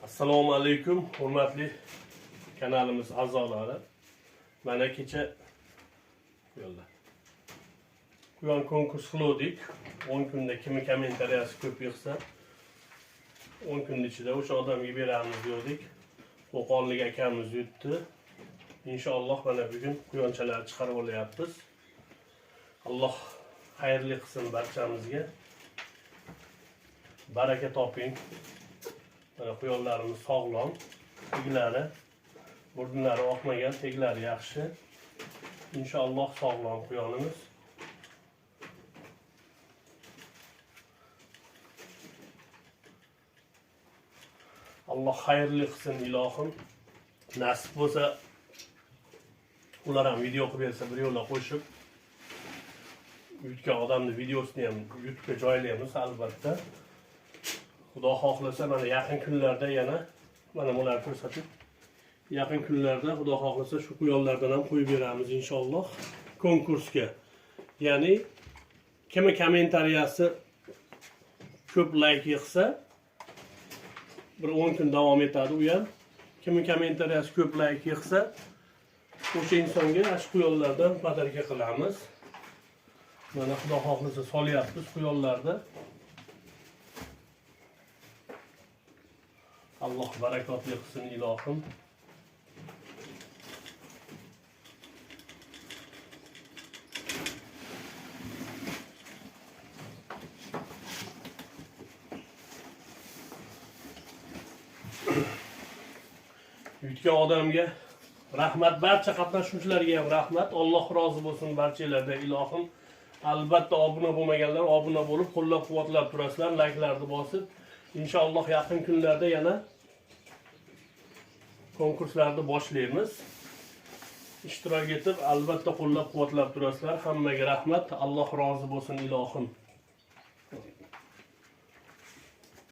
Assalomu alaykum, hurmatli kanalimiz a'zolari. Mana kecha quyon konkurs qildik. 10 kunda kimi kommentariyasi ko'p yig'sa 10 kun ichida o'sha odamga beramiz dedik. Qo'qonlik akamiz yutdi. Inshaalloh mana bugun quyonchalar chiqarib olyapmiz. Alloh xayrli qilsin barchamizga. Baraka toping. Mana quyonlarimiz sog'lom, teglari, burnlari oqmagan, teglari yaxshi. Inshaalloh sog'lom quyonimiz. Alloh xayrli qilsin ilohim. Nasib bo'lsa ular ham video qilib bersa, bir yo'la qo'shib yutgan odamni videosini ham YouTube'ga joylaymiz albatta. Xudo xohlasa mana yaqin kunlarda yana mana bularni ko'rsatib, yaqin kunlarda xudo xohlasa shu quyonlardan ham qo'yib beramiz inshaalloh konkursga. Ya'ni kimi kommentariyasi ko'p like yig'sa bir 10 kun davom etadi u ham. Kimi kommentariyasi ko'p like yig'sa o'sha insonga shu quyonlardan podarka qilamiz. Mana xudo xohlasa solyapmiz quyonlarda. Alloh barakotli qilsin ilohim. Yutgan odamga rahmat, barcha qatnashuvchilarga ham rahmat. Alloh rozi bo'lsin barchalardan ilohim. Albatta obuna bo'lmaganlar obuna bo'lib, qo'llab-quvvatlab turasizlar, like'larni bosib. İnşallah yaqin kunlarda yana konkurslarni boshlaymiz. İshtirok etib, albatta qo'llab-quvvatlab turasizlar. Hammaga rahmat. Alloh rozi bo'lsin ilohim.